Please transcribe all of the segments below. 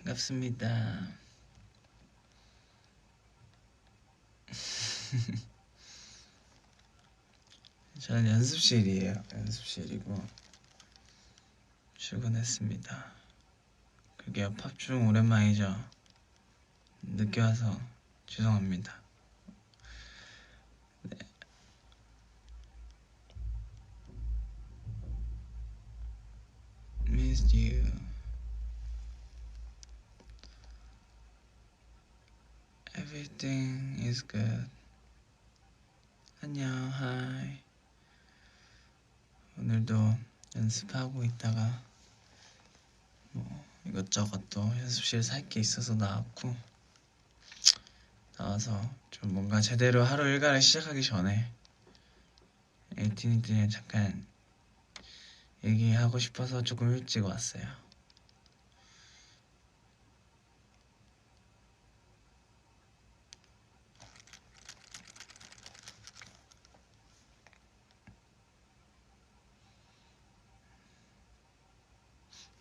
반갑습니다. 저는 연습실이에요. 연습실이고 출근했습니다. 그게 팝중 오랜만이죠. 늦게 와서 죄송합니다. 네. Missed you. Everything is good. 안녕, hi. 오늘도 연습하고 있다가 뭐 이것저것 또 연습실 살 게 있어서 나왔고, 나와서 좀 뭔가 제대로 하루 일과를 시작하기 전에 에이티니트에 잠깐 얘기하고 싶어서 조금 일찍 왔어요.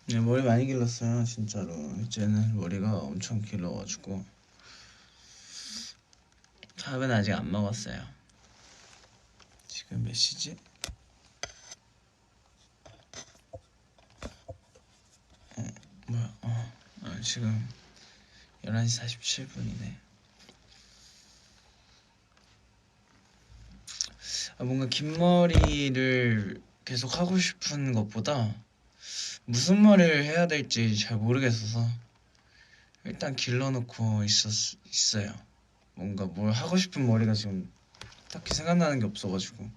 네, 머리 많이 길렀어요, 진짜로. 이제는 머리가 엄청 길러가지고 밥은 아직 안 먹었어요. 지금 몇 시지? 뭐야? 지금 11시 47분이네. 뭔가 긴 머리를 계속 하고 싶은 것보다 무슨 머리를 해야 될지 잘 모르겠어서 일단 길러놓고 있어요. 뭔가 뭘 하고 싶은 머리가 지금 딱히 생각나는 게 없어가지고.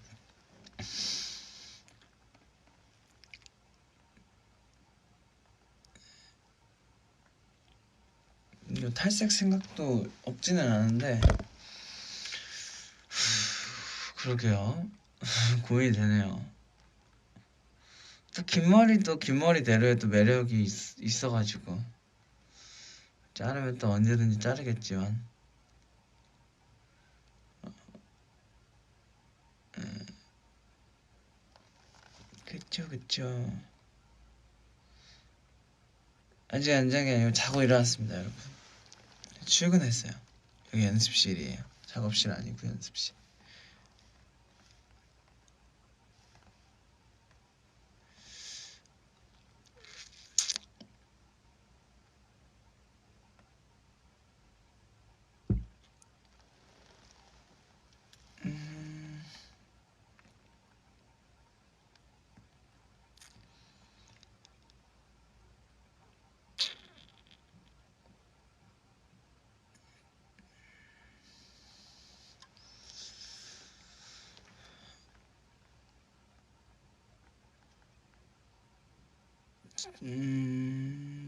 탈색 생각도 없지는 않은데 그러게요. 고민이 되네요. 또 긴 머리도 긴 머리대로의 또 매력이 있어가지고 자르면 또 언제든지 자르겠지만 그쵸. 아직 안 잔 게 아니고 자고 일어났습니다, 여러분. 출근했어요. 여기 연습실이에요. 작업실 아니고 연습실.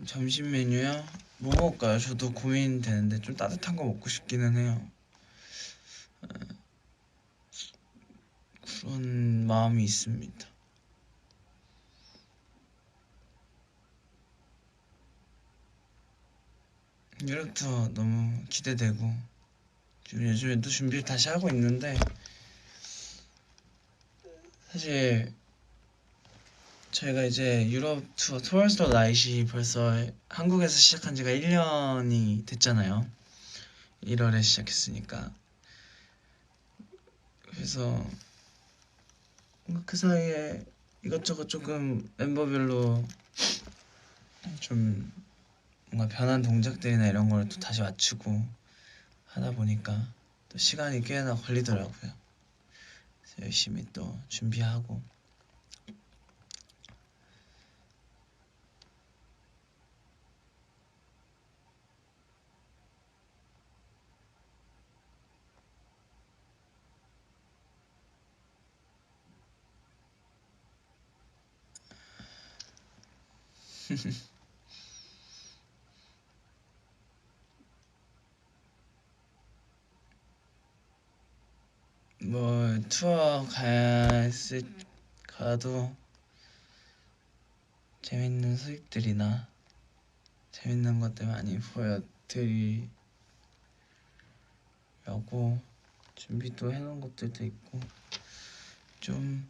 점심 메뉴요? 뭐 먹을까요? 저도 고민되는데 좀 따뜻한 거 먹고 싶기는 해요. 그런 마음이 있습니다. 이렇부터 너무 기대되고 요즘에 또 준비를 다시 하고 있는데 사실 저희가 이제 유럽 투어 Towards the Light이 벌써 한국에서 시작한 지가 1년이 됐잖아요. 1월에 시작했으니까. 그래서 뭔가 그 사이에 이것저것 조금 멤버별로 좀 뭔가 변한 동작들이나 이런 걸 또 다시 맞추고 하다 보니까 또 시간이 꽤나 걸리더라고요. 그래서 열심히 또 준비하고 뭐 투어 가도 재밌는 소식들이나 재밌는 것들 많이 보여드리려고 준비도 해놓은 것들도 있고 좀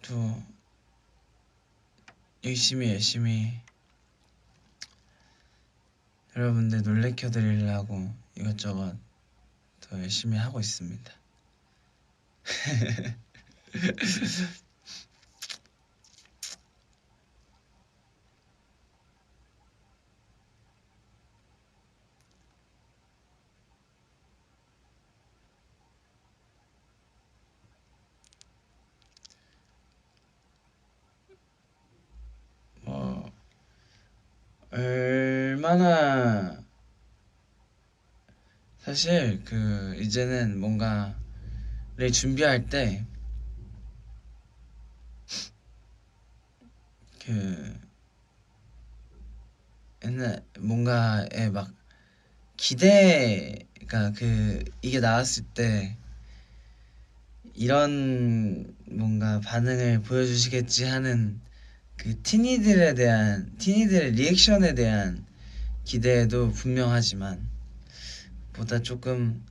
또 열심히 여러분들 놀래켜 드리려고 이것저것 더 열심히 하고 있습니다. 얼마나 사실 그 이제는 뭔가를 준비할 때 그 옛날 뭔가에 막 기대가 그 이게 나왔을 때 이런 뭔가 반응을 보여주시겠지 하는 그 티니들의 리액션에 대한 기대도 분명하지만 보다 조금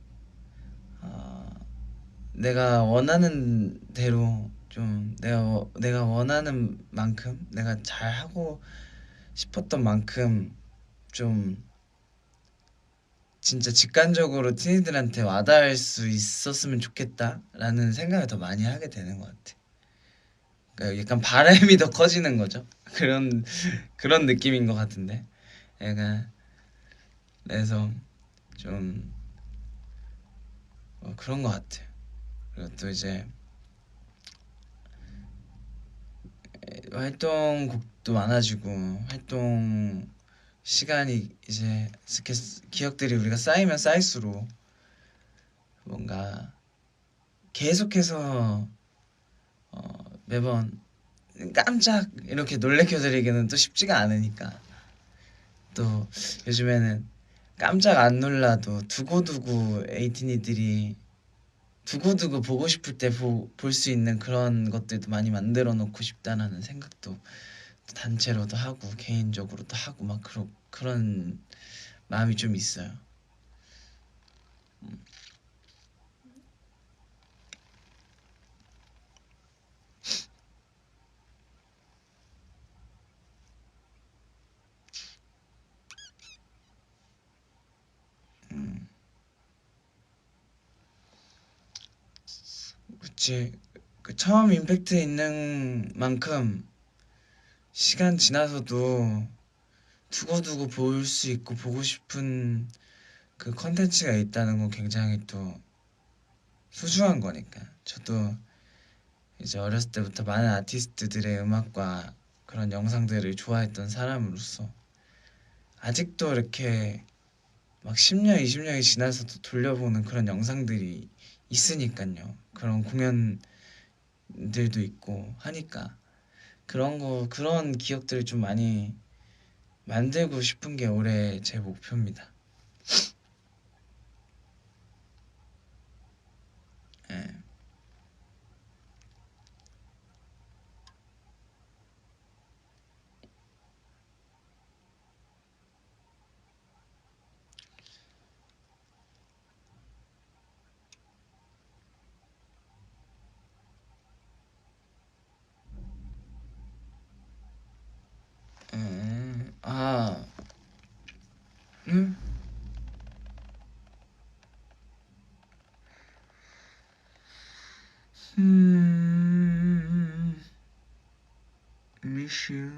내가 원하는 대로 좀 내가 원하는 만큼 내가 잘 하고 싶었던 만큼 좀 진짜 직관적으로 티니들한테 와닿을 수 있었으면 좋겠다라는 생각을 더 많이 하게 되는 것 같아. 그러니까 약간 바람이 더 커지는 거죠. 그런 느낌인 것 같은데. 약간 그래서 좀 그런 것 같아. 그리고 또 이제 활동곡도 많아지고 활동 시간이 이제 기억들이 우리가 쌓이면 쌓일수록 뭔가 계속해서 매번 깜짝 이렇게 놀래켜드리기는 또 쉽지가 않으니까 또 요즘에는 깜짝 안 놀라도 두고두고 에이티니들이 두고두고 보고 싶을 때 볼 수 있는 그런 것들도 많이 만들어 놓고 싶다라는 생각도 단체로도 하고 개인적으로도 하고 막 그런 마음이 좀 있어요. 그치. 그 처음 임팩트 있는 만큼 시간 지나서도 두고두고 볼 수 있고 보고 싶은 그 컨텐츠가 있다는 건 굉장히 또 소중한 거니까. 저도 이제 어렸을 때부터 많은 아티스트들의 음악과 그런 영상들을 좋아했던 사람으로서 아직도 이렇게 막 10년, 20년이 지나서도 돌려보는 그런 영상들이 있으니까요. 그런 공연들도 있고 하니까 그런 기억들을 좀 많이 만들고 싶은 게 올해 제 목표입니다. 예. 아, 음? 음, miss you.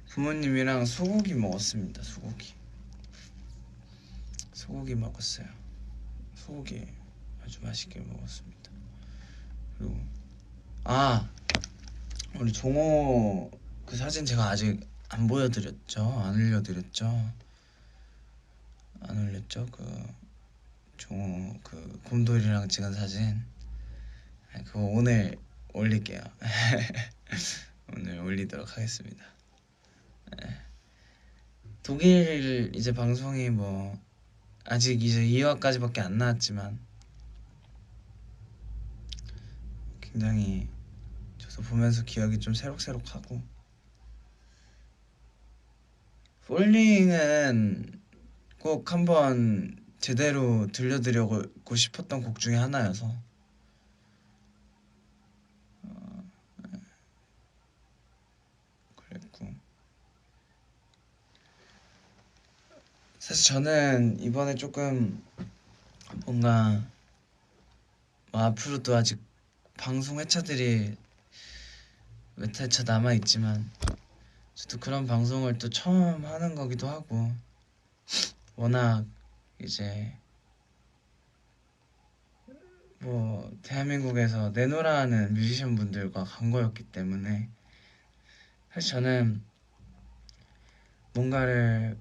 부모님이랑 소고기 먹었습니다. 소고기 먹었어요. 소고기 아주 맛있게 먹었습니다. 그리고 아, 우리 종호 그 사진 제가 아직 안 보여드렸죠? 안 올려드렸죠? 안 올렸죠? 그 종호 그 곰돌이랑 찍은 사진. 그거 오늘 올릴게요. 오늘 올리도록 하겠습니다. 독일 이제 방송이 뭐 아직 이제 2화까지밖에 안 나왔지만 굉장히 저도 보면서 기억이 좀 새록새록하고 폴링은 꼭 한번 제대로 들려드리고 싶었던 곡 중에 하나여서 사실 저는 이번에 조금 뭔가 뭐 앞으로도 아직 방송 회차들이 몇 회차 남아 있지만 저도 그런 방송을 또 처음 하는 거기도 하고 워낙 이제 뭐 대한민국에서 내노라하는 뮤지션 분들과 간 거였기 때문에 사실 저는 뭔가를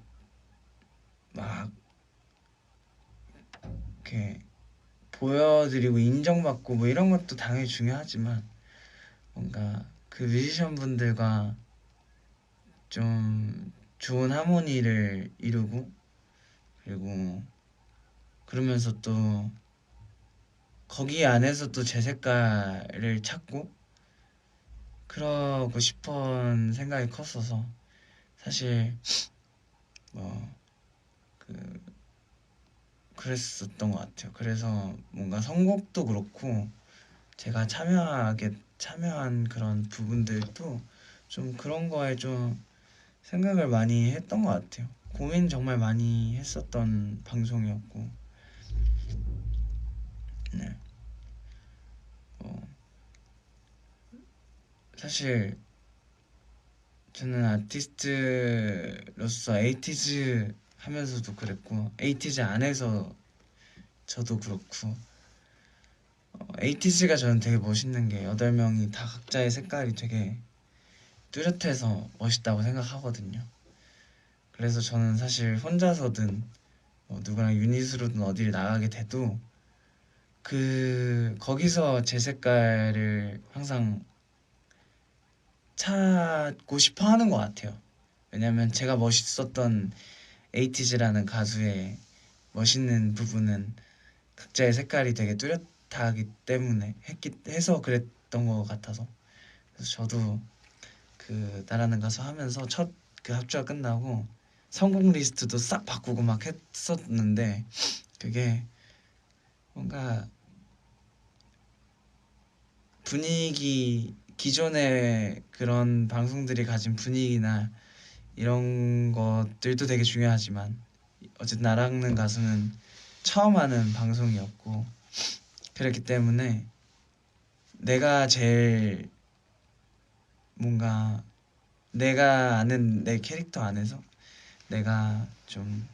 막 이렇게 보여드리고 인정받고 뭐 이런 것도 당연히 중요하지만 뭔가 그 뮤지션 분들과 좀 좋은 하모니를 이루고 그리고 그러면서 또 거기 안에서 또 제 색깔을 찾고 그러고 싶은 생각이 컸어서 사실 뭐 그랬었던 것 같아요. 그래서 뭔가 선곡도 그렇고 제가 참여한 그런 부분들도 좀 그런 거에 좀 생각을 많이 했던 것 같아요. 고민 정말 많이 했었던 방송이었고, 네. 어, 사실 저는 아티스트로서 에이티즈 하면서도 그랬고, 에이티즈 안에서 저도 그렇고, 에이티즈가 저는 되게 멋있는 게 8명이 다 각자의 색깔이 되게 뚜렷해서 멋있다고 생각하거든요. 그래서 저는 사실 혼자서든 뭐 누구랑 유닛으로든 어디를 나가게 돼도 거기서 제 색깔을 항상 찾고 싶어 하는 것 같아요. 왜냐면 제가 멋있었던 에이티즈라는 가수의 멋있는 부분은 각자의 색깔이 되게 뚜렷하기 때문에 해서 그랬던 것 같아서 그래서 저도 그 나라는 가수 하면서 첫 그 합주가 끝나고 성공 리스트도 싹 바꾸고 막 했었는데 그게 뭔가 분위기 기존의 그런 방송들이 가진 분위기나 이런 것들도 되게 중요하지만 어쨌든 나랑는 가수는 처음 하는 방송이었고 그렇기 때문에 내가 제일 뭔가 내가 아는 내 캐릭터 안에서 내가 좀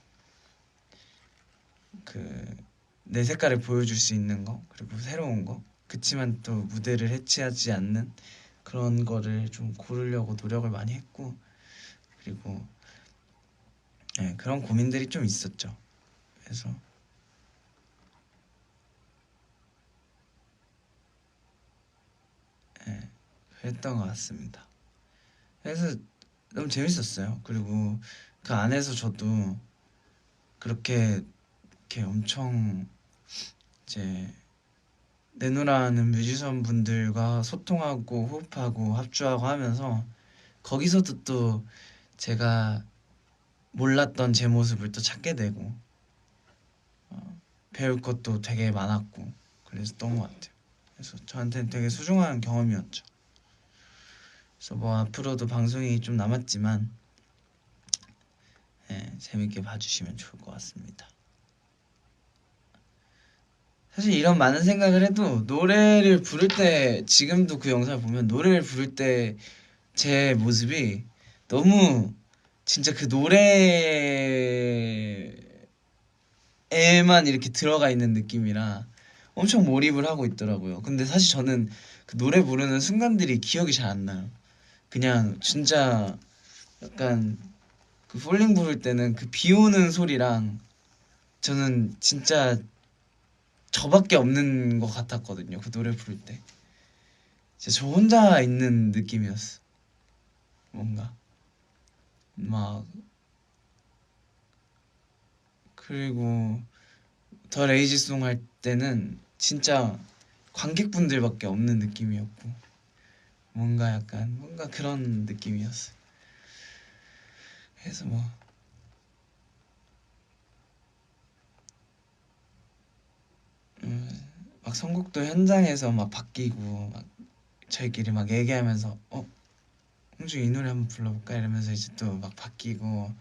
내 색깔을 보여줄 수 있는 거 그리고 새로운 거 그치만 또 무대를 해치하지 않는 그런 거를 좀 고르려고 노력을 많이 했고 그리고 네, 그런 고민들이 좀 있었죠. 그래서 네, 그랬던 것 같습니다. 그래서 너무 재밌었어요. 그리고 그 안에서 저도 그렇게 이렇게 엄청 이제 내노라는 뮤지션 분들과 소통하고 호흡하고 합주하고 하면서 거기서도 또 제가 몰랐던 제 모습을 또 찾게 되고 배울 것도 되게 많았고 그랬던 것 같아요. 그래서 저한테는 되게 소중한 경험이었죠. 그래서 뭐 앞으로도 방송이 좀 남았지만 재밌게 봐주시면 좋을 것 같습니다. 사실 이런 많은 생각을 해도 노래를 부를 때 지금도 그 영상을 보면 노래를 부를 때 제 모습이 너무 진짜 그 노래에만 이렇게 들어가 있는 느낌이라 엄청 몰입을 하고 있더라고요. 근데 사실 저는 그 노래 부르는 순간들이 기억이 잘 안 나요. 그냥 진짜 약간 그 폴링 부를 때는 그 비 오는 소리랑 저는 진짜 저밖에 없는 것 같았거든요. 그 노래 부를 때. 진짜 저 혼자 있는 느낌이었어. 뭔가 막 그리고 더 레이지송 할 때는 진짜 관객분들밖에 없는 느낌이었고 뭔가 약간 뭔가 그런 느낌이었어. 그래서 막 선곡도 현장에서 막 바뀌고 막 저희끼리 막 얘기하면서 홍주 이 노래 한번 불러볼까 이러면서 이제 또 막 바뀌고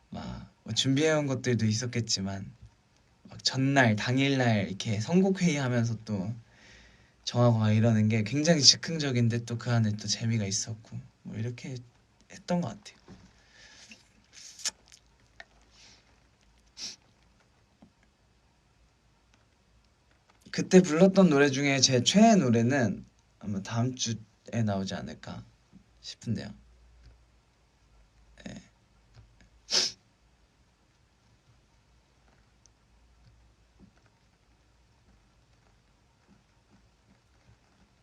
막 뭐 준비해온 것들도 있었겠지만 막 전날 당일날 이렇게 선곡회의 하면서 또 정하고 막 이러는 게 굉장히 즉흥적인데 또 그 안에 또 재미가 있었고 뭐 이렇게 했던 것 같아요. 그때 불렀던 노래 중에 제 최애 노래는 아마 다음 주에 나오지 않을까 싶은데요. 네.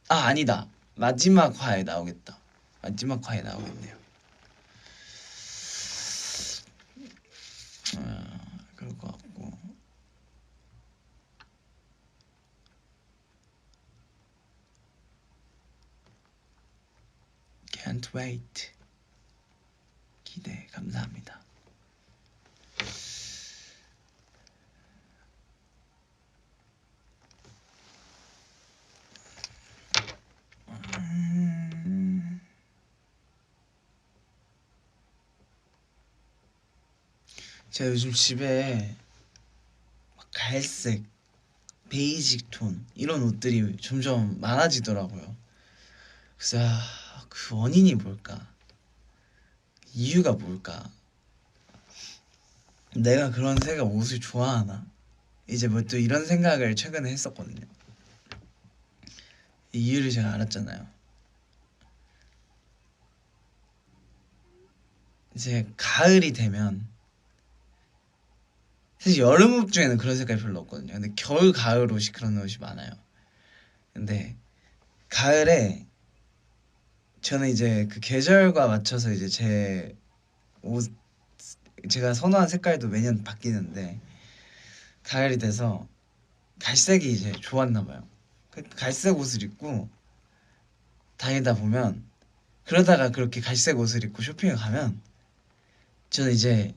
아 아니다. 마지막 화에 나오겠다. 마지막 화에 나오겠네요. 그럴 것 같고 Can't wait. 기대 감사합니다. 제가 요즘 집에 막 갈색, 베이직 톤 이런 옷들이 점점 많아지더라고요. 그래서 그 원인이 뭘까? 이유가 뭘까? 내가 그런 색의 옷을 좋아하나? 이제 뭐 또 이런 생각을 최근에 했었거든요. 이 이유를 제가 알았잖아요. 이제 가을이 되면 사실 여름 옷 중에는 그런 색깔이 별로 없거든요. 근데 겨울 가을 옷이 그런 옷이 많아요. 근데 가을에 저는 이제 그 계절과 맞춰서 이제 제 옷 제가 선호한 색깔도 매년 바뀌는데 가을이 돼서 갈색이 이제 좋았나 봐요. 그 갈색 옷을 입고 다니다 보면 그러다가 그렇게 갈색 옷을 입고 쇼핑을 가면 저는 이제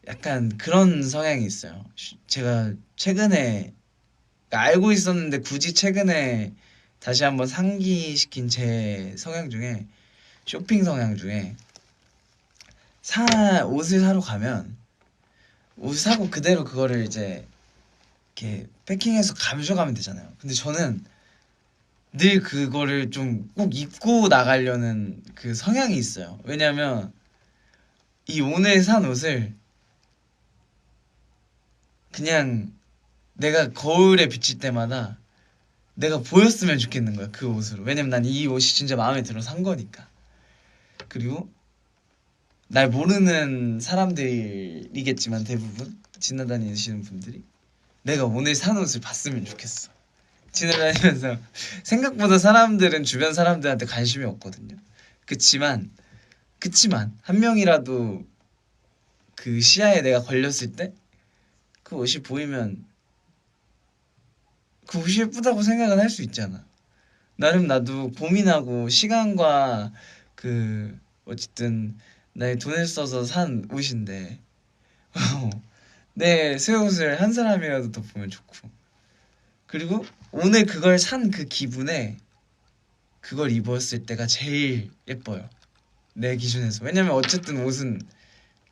약간 그런 성향이 있어요. 제가 최근에 그러니까 알고 있었는데 굳이 최근에 다시 한번 상기시킨 제 성향 중에 쇼핑 성향 중에 옷을 사러 가면 옷을 사고 그대로 그거를 이제 이렇게 패킹해서 가져가면 되잖아요. 근데 저는 늘 그거를 좀 꼭 입고 나가려는 그 성향이 있어요. 왜냐면 이 오늘 산 옷을 그냥 내가 거울에 비칠 때마다 내가 보였으면 좋겠는 거야 그 옷으로. 왜냐면 난 이 옷이 진짜 마음에 들어 산 거니까. 그리고 날 모르는 사람들이겠지만 대부분 지나다니시는 분들이 내가 오늘 산 옷을 봤으면 좋겠어. 지나다니면서 생각보다 사람들은 주변 사람들한테 관심이 없거든요. 그치만 한 명이라도 그 시야에 내가 걸렸을 때 그 옷이 보이면 그 옷이 예쁘다고 생각은 할 수 있잖아. 나름 나도 고민하고 시간과 그 어쨌든 나의 돈을 써서 산 옷인데 내 새 옷을 한 사람이라도 더 보면 좋고 그리고 오늘 그걸 산 그 기분에 그걸 입었을 때가 제일 예뻐요. 내 기준에서. 왜냐면 어쨌든 옷은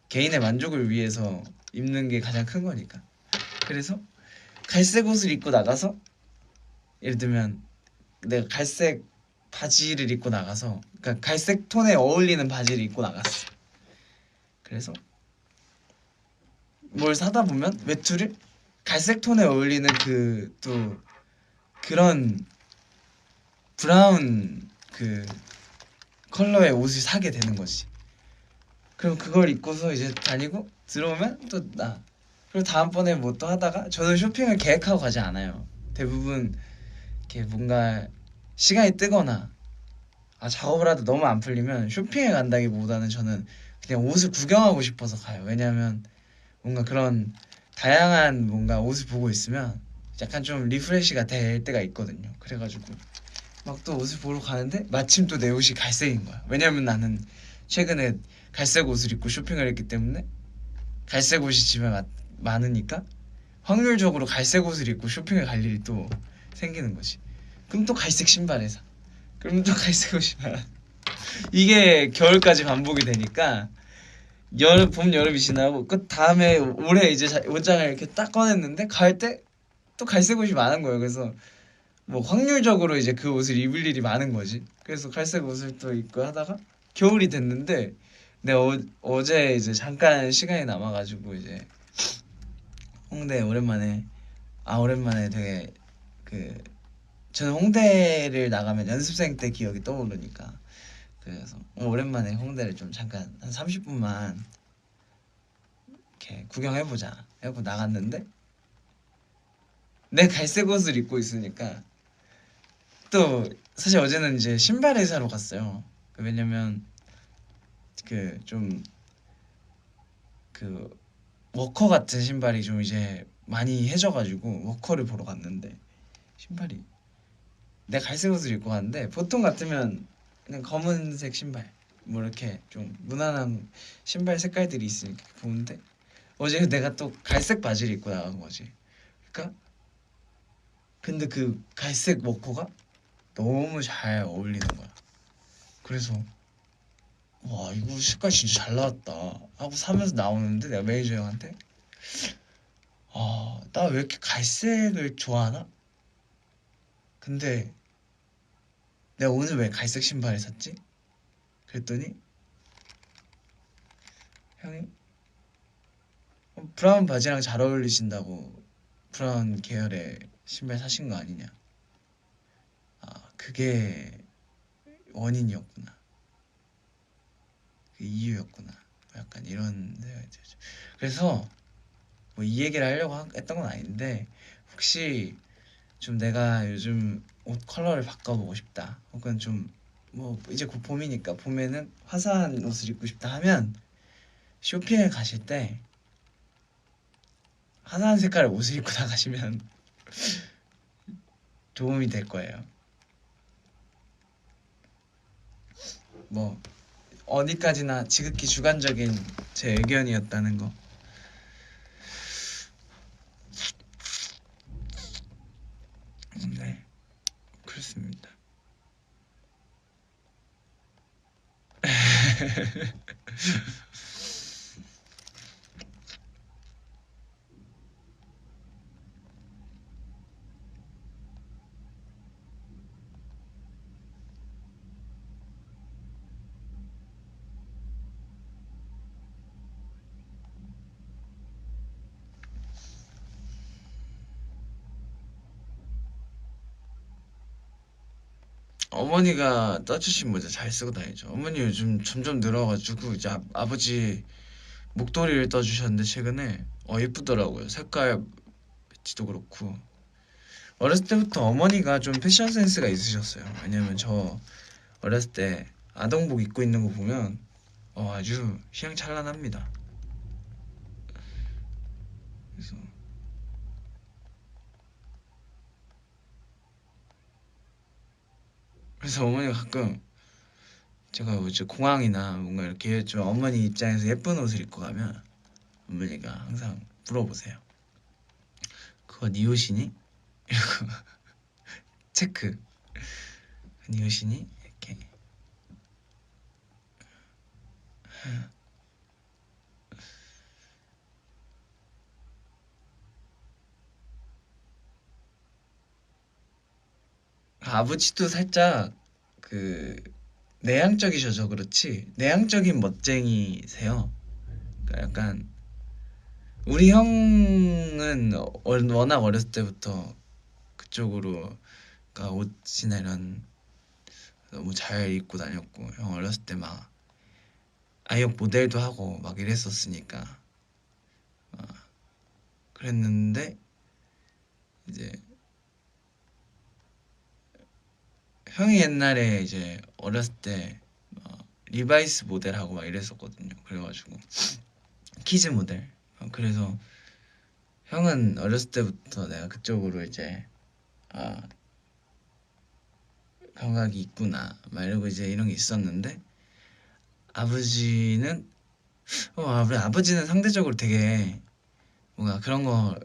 개인의 만족을 위해서 입는 게 가장 큰 거니까. 그래서 갈색 옷을 입고 나가서 예를 들면 내가 갈색 바지를 입고 나가서 그러니까 갈색 톤에 어울리는 바지를 입고 나갔어. 그래서 뭘 사다 보면 외투를 갈색 톤에 어울리는 그 또 그런 브라운 그 컬러의 옷을 사게 되는 거지. 그럼 그걸 입고서 이제 다니고 들어오면 또 나. 그리고 다음번에 뭐 또 하다가 저는 쇼핑을 계획하고 가지 않아요. 대부분 이렇게 뭔가 시간이 뜨거나 작업을 하다 너무 안 풀리면 쇼핑에 간다기보다는 저는 그냥 옷을 구경하고 싶어서 가요. 왜냐면 뭔가 그런 다양한 뭔가 옷을 보고 있으면 약간 좀 리프레시가 될 때가 있거든요. 그래가지고 막 또 옷을 보러 가는데 마침 또 내 옷이 갈색인 거야. 왜냐면 나는 최근에 갈색 옷을 입고 쇼핑을 했기 때문에 갈색 옷이 집에 많으니까 확률적으로 갈색 옷을 입고 쇼핑을 갈 일이 또 생기는 거지. 그럼 또 갈색 신발을 사. 그럼 또 갈색 옷이 많아. 이게 겨울까지 반복이 되니까 여름 봄 여름이 지나고 그 다음에 올해 이제 옷장을 이렇게 딱 꺼냈는데 가을 때 또 갈색 옷이 많은 거예요. 그래서 뭐 확률적으로 이제 그 옷을 입을 일이 많은 거지. 그래서 갈색 옷을 또 입고 하다가 겨울이 됐는데 내가 어제 이제 잠깐 시간이 남아가지고 이제 홍대 오랜만에 오랜만에 되게 그 저는 홍대를 나가면 연습생 때 기억이 떠오르니까 그래서 오랜만에 홍대를 좀 잠깐 한 30분만 이렇게 구경해보자 해고 나갔는데 내 갈색 옷을 입고 있으니까 또 사실 어제는 이제 신발을 사러 갔어요. 왜냐면 그 좀 그 워커 같은 신발이 좀 이제 많이 해져가지고 워커를 보러 갔는데 신발이 내 갈색 옷을 입고 갔는데 보통 같으면 그냥 검은색 신발 뭐 이렇게 좀 무난한 신발 색깔들이 있으니까 보는데 어제 내가 또 갈색 바지를 입고 나간 거지. 그러니까 근데 그 갈색 워커가 너무 잘 어울리는 거야. 그래서 와 이거 색깔 진짜 잘 나왔다 하고 사면서 나오는데 내가 매니저 형한테 나 왜 이렇게 갈색을 좋아하나? 근데 내가 오늘 왜 갈색 신발을 샀지? 그랬더니 형이 브라운 바지랑 잘 어울리신다고 브라운 계열의 신발 사신 거 아니냐? 그게 원인이었구나. 그 이유였구나. 약간 이런 생각이 들죠. 그래서 뭐 이 얘기를 하려고 했던 건 아닌데 혹시 좀 내가 요즘 옷 컬러를 바꿔보고 싶다. 혹은 좀 뭐 이제 곧 봄이니까 봄에는 화사한 옷을 입고 싶다 하면 쇼핑을 가실 때 화사한 색깔의 옷을 입고 나가시면 도움이 될 거예요. 뭐 어디까지나 지극히 주관적인 제 의견이었다는 거. 네, 그렇습니다. 어머니가 떠주신 모자 잘 쓰고 다니죠. 어머니 요즘 점점 늘어가지고 이제 아버지 목도리를 떠주셨는데 최근에 예쁘더라고요. 색깔 배치도 그렇고 어렸을 때부터 어머니가 좀 패션 센스가 있으셨어요. 왜냐면 저 어렸을 때 아동복 입고 있는 거 보면 아주 휘황찬란합니다. 그래서 어머니가 가끔 제가 이제 공항이나 뭔가 이렇게 좀 어머니 입장에서 예쁜 옷을 입고 가면 어머니가 항상 물어보세요. 그거 네 옷이니? 이러고 체크. 네 옷이니? 이렇게. 아버지도 살짝 그 내향적이셔서 그렇지 내향적인 멋쟁이세요. 그러니까 약간 우리 형은 워낙 어렸을 때부터 그쪽으로 그러니까 옷이나 이런 너무 잘 입고 다녔고 형 어렸을 때 막 아이욕 모델도 하고 막 이랬었으니까 그랬는데 이제 형이 옛날에 이제 어렸을 때 리바이스 모델하고 막 이랬었거든요. 그래가지고 키즈 모델. 그래서 형은 어렸을 때부터 내가 그쪽으로 이제 아 감각이 있구나 막 이러고 이제 이런 게 있었는데 아버지는 우리 아버지는 상대적으로 되게 뭔가 그런 거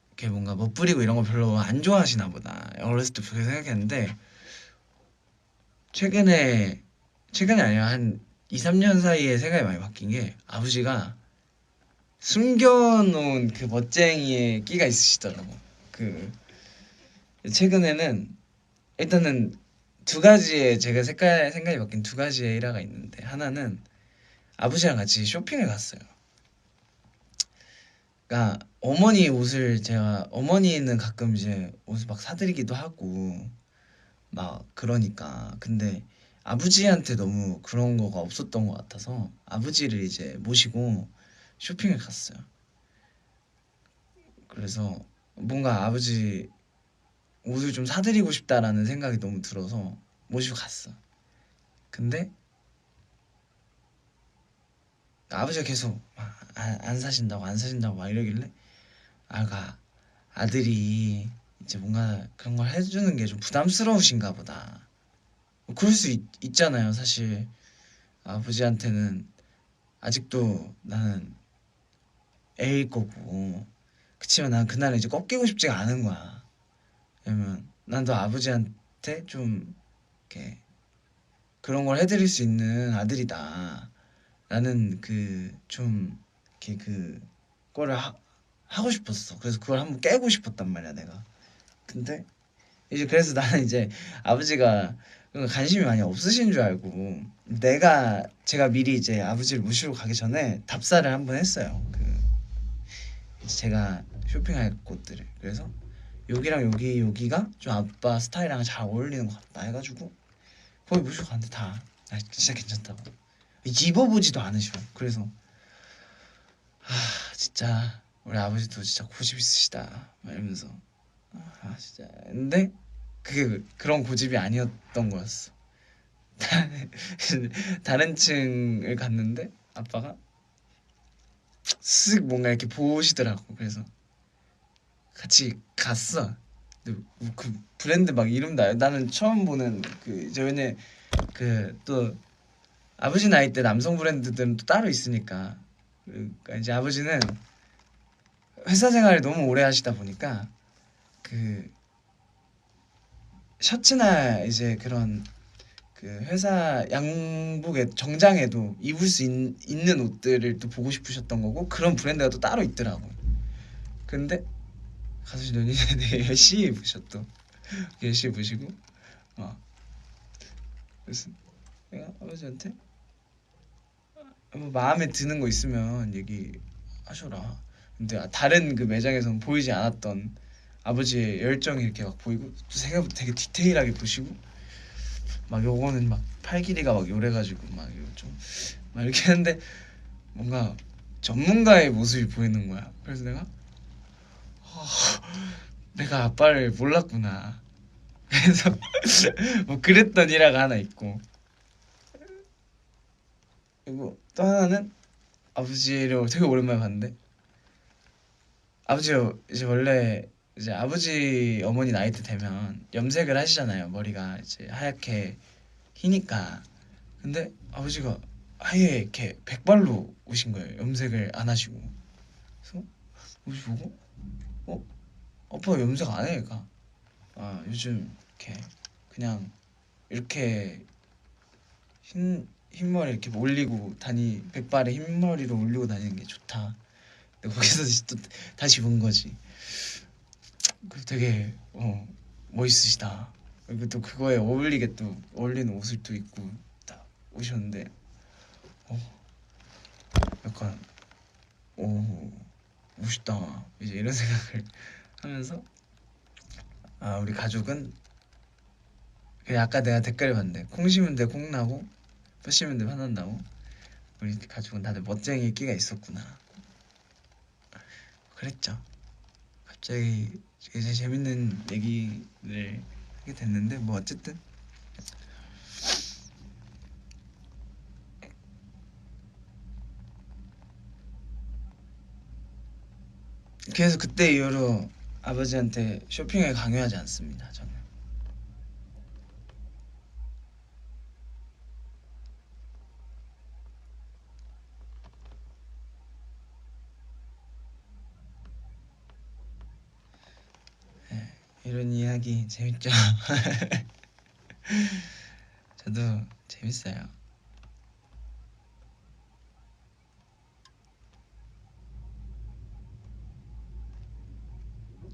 이렇게 뭔가 멋부리고 이런 거 별로 안 좋아하시나 보다. 어렸을 때 그렇게 생각했는데 최근에 아니라 한 2, 3년 사이에 생각이 많이 바뀐 게 아버지가 숨겨놓은 그 멋쟁이의 끼가 있으시더라고. 그 최근에는 일단은 두 가지의 제가 생각이 바뀐 두 가지의 일화가 있는데 하나는 아버지랑 같이 쇼핑을 갔어요. 그러니까 어머니 옷을 제가 어머니는 가끔 이제 옷을 막 사드리기도 하고 막 그러니까 근데 아버지한테 너무 그런 거가 없었던 것 같아서 아버지를 이제 모시고 쇼핑을 갔어요. 그래서 뭔가 아버지 옷을 좀 사드리고 싶다라는 생각이 너무 들어서 모시고 갔어. 근데 아버지가 계속 안 사신다고 안 사신다고 막 이러길래 아가 아들이 이제 뭔가 그런 걸 해주는 게 좀 부담스러우신가 보다. 뭐 그럴 수 있잖아요. 사실 아버지한테는 아직도 나는 애일 거고. 그치만 난 그날은 이제 꺾이고 싶지가 않은 거야. 왜냐면 난 또 아버지한테 좀 이렇게 그런 걸 해드릴 수 있는 아들이다. 나는 그 좀 이렇게 그 거를 하고 싶었어. 그래서 그걸 한번 깨고 싶었단 말이야, 내가. 근데 이제 그래서 나는 이제 아버지가 관심이 많이 없으신 줄 알고 제가 미리 이제 아버지를 모시러 가기 전에 답사를 한번 했어요. 그 이제 제가 쇼핑할 곳들을. 그래서 여기랑 여기가 좀 아빠 스타일이랑 잘 어울리는 것 같다 해가지고 거기 모시고 갔는데 다 진짜 괜찮다고 입어보지도 않으셔. 그래서 진짜 우리 아버지도 진짜 고집 있으시다 막 이러면서 진짜 근데 그게 그런 고집이 아니었던 거였어. 다른 층을 갔는데 아빠가 쓱 뭔가 이렇게 보시더라고. 그래서 같이 갔어. 근데 그 브랜드 막 이름도 나는 처음 보는 그 이제 왜냐 그 또 아버지 나이 때 남성 브랜드들은 또 따로 있으니까 그러니까 이제 아버지는 회사 생활을 너무 오래 하시다 보니까 그 셔츠나 이제 그런 그 회사 양복에 정장에도 입을 수 있는 옷들을 또 보고 싶으셨던 거고 그런 브랜드가 또 따로 있더라고. 근데 가수 눈이 되게 열심히 입으셔 또 열심히 입으시고 그래서 내가 아버지한테 뭐 마음에 드는 거 있으면 얘기하셔라. 근데 다른 그 매장에서는 보이지 않았던 아버지의 열정이 이렇게 막 보이고 또 생각보다 되게 디테일하게 보시고 막 요거는 막 팔 길이가 막 요래가지고 막 이거 좀막 이렇게 하는데 뭔가 전문가의 모습이 보이는 거야. 그래서 내가 아빠를 몰랐구나. 그래서 뭐 그랬던 일화가 하나 있고 그리고 또 하나는 아버지를 되게 오랜만에 봤는데 아버지가 이제 원래 이제 아버지 어머니 나이 때 되면 염색을 하시잖아요. 머리가 이제 하얗게 희니까. 근데 아버지가 아예 이렇게 백발로 오신 거예요. 염색을 안 하시고. 그래서 아버지 보고 어? 아빠 염색 안 해? 그러니까 요즘 이렇게 그냥 이렇게 흰머리 이렇게 올리고 백발에 흰머리로 올리고 다니는 게 좋다. 근데 거기서 또 다시 본 거지. 그 되게 멋있으시다. 그리고 또 그거에 어울리게 또 어울리는 옷을 또 입고 딱 오셨는데 약간 오 멋있다 이제 이런 생각을 하면서 우리 가족은 그냥 아까 내가 댓글을 봤는데 콩 심은 데 콩 나고 팥 심은 데 화난다고 우리 가족은 다들 멋쟁이 끼가 있었구나 그랬죠. 갑자기 이제 재밌는 얘기를 하게 됐는데 뭐 어쨌든 그래서 그때 이후로 아버지한테 쇼핑을 강요하지 않습니다. 저는. 네, 이런 이야기 재밌죠? 저도 재밌어요.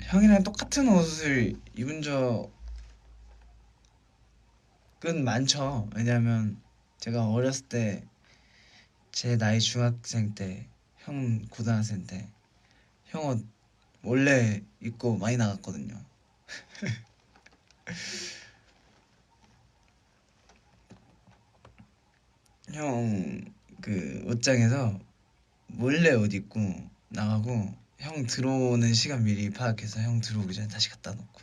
형이랑 똑같은 옷을 입은 적은 많죠. 왜냐면 제가 어렸을 때 제 나이 중학생 때, 형 고등학생 때 형 옷 원래 입고 많이 나갔거든요. 형 그 옷장에서 몰래 옷 입고 나가고 형 들어오는 시간 미리 파악해서 형 들어오기 전에 다시 갖다 놓고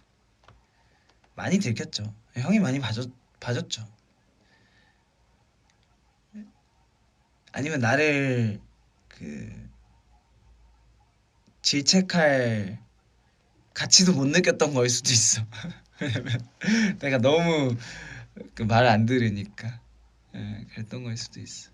많이 들켰죠. 형이 많이 봐줬죠. 아니면 나를 그 질책할 가치도 못 느꼈던 거일 수도 있어. 왜냐면 내가 너무 그 말 안 들으니까. 예, 그랬던 거일 수도 있어.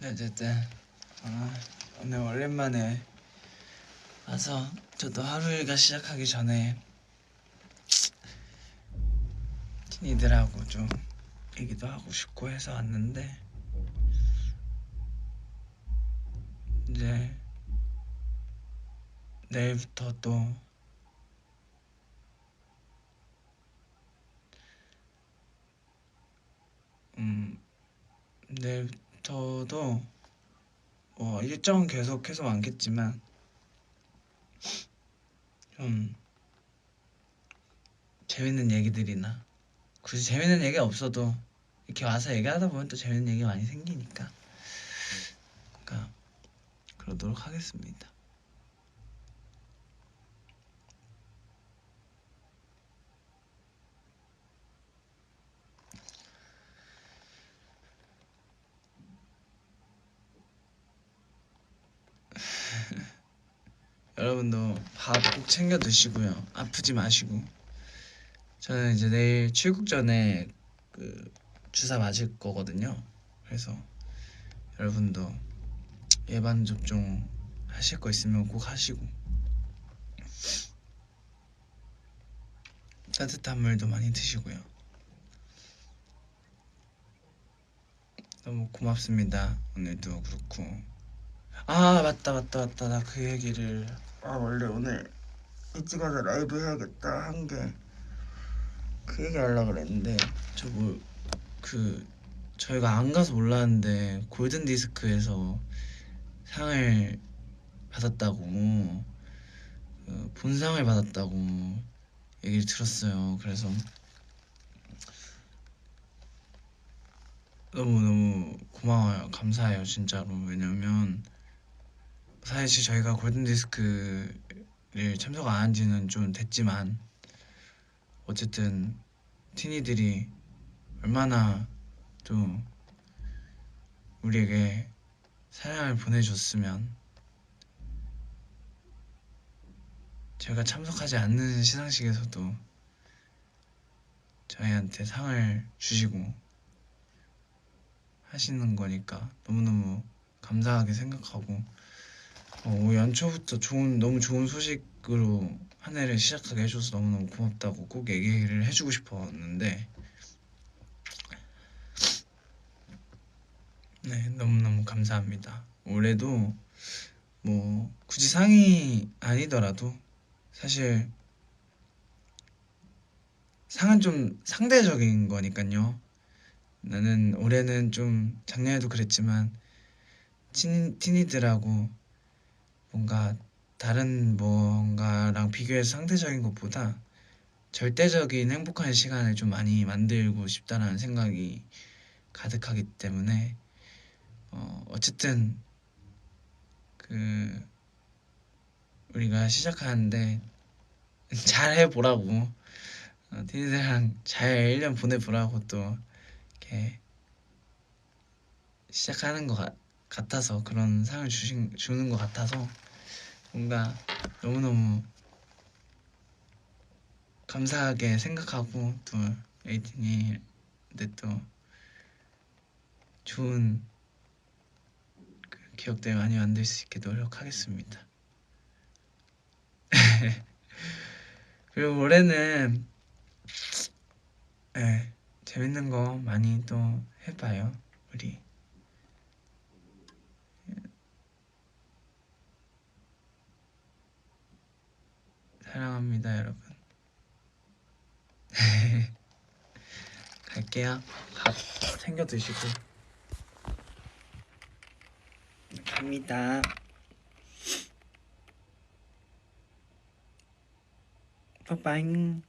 어쨌든 오늘 오랜만에 와서 저도 하루일과 시작하기 전에 티니들하고 좀 얘기도 하고 싶고 해서 왔는데 이제 내일부터 또 내일부터도 뭐 일정은 계속해서 많겠지만 좀 재밌는 얘기들이나 굳이 재밌는 얘기 없어도 이렇게 와서 얘기하다 보면 또 재밌는 얘기 많이 생기니까 그러니까 그러도록 하겠습니다. 여러분도 밥 꼭 챙겨 드시고요. 아프지 마시고. 저는 이제 내일 출국 전에 그 주사 맞을 거거든요. 그래서 여러분도 예방 접종 하실 거 있으면 꼭 하시고 따뜻한 물도 많이 드시고요. 너무 고맙습니다. 오늘도 그렇고. 아 맞다 나 그 얘기를 원래 오늘 일찍 와서 라이브 해야겠다 한 게 그 얘기 하려고 그랬는데 저 뭐 그 저희가 안 가서 몰랐는데 골든 디스크에서 상을 받았다고 본상을 받았다고 얘기를 들었어요. 그래서 너무너무 고마워요. 감사해요 진짜로. 왜냐면 사실 저희가 골든 디스크를 참석 안 한 지는 좀 됐지만 어쨌든 티니들이 얼마나 또 우리에게 사랑을 보내줬으면 제가 참석하지 않는 시상식에서도 저희한테 상을 주시고 하시는 거니까 너무너무 감사하게 생각하고 연초부터 너무 좋은 소식으로 한 해를 시작하게 해줘서 너무너무 고맙다고 꼭 얘기를 해주고 싶었는데 네, 너무너무 감사합니다. 올해도 뭐 굳이 상이 아니더라도 사실 상은 좀 상대적인 거니까요. 나는 올해는 좀 작년에도 그랬지만 티니들하고 뭔가 다른 뭔가랑 비교해서 상대적인 것보다 절대적인 행복한 시간을 좀 많이 만들고 싶다는 생각이 가득하기 때문에 어쨌든 그 우리가 시작하는데 잘 해보라고 티니들이랑 잘 1년 보내보라고 또 이렇게 시작하는 것 같아서 그런 상을 주는 것 같아서 뭔가 너무너무 감사하게 생각하고 또 에이틴인데 또 좋은 그 기억들 많이 만들 수 있게 노력하겠습니다. 그리고 올해는 재밌는 거 많이 또 해봐요. 우리 사랑합니다, 여러분. 갈게요. 밥 챙겨 드시고. 갑니다. 빠빠잉.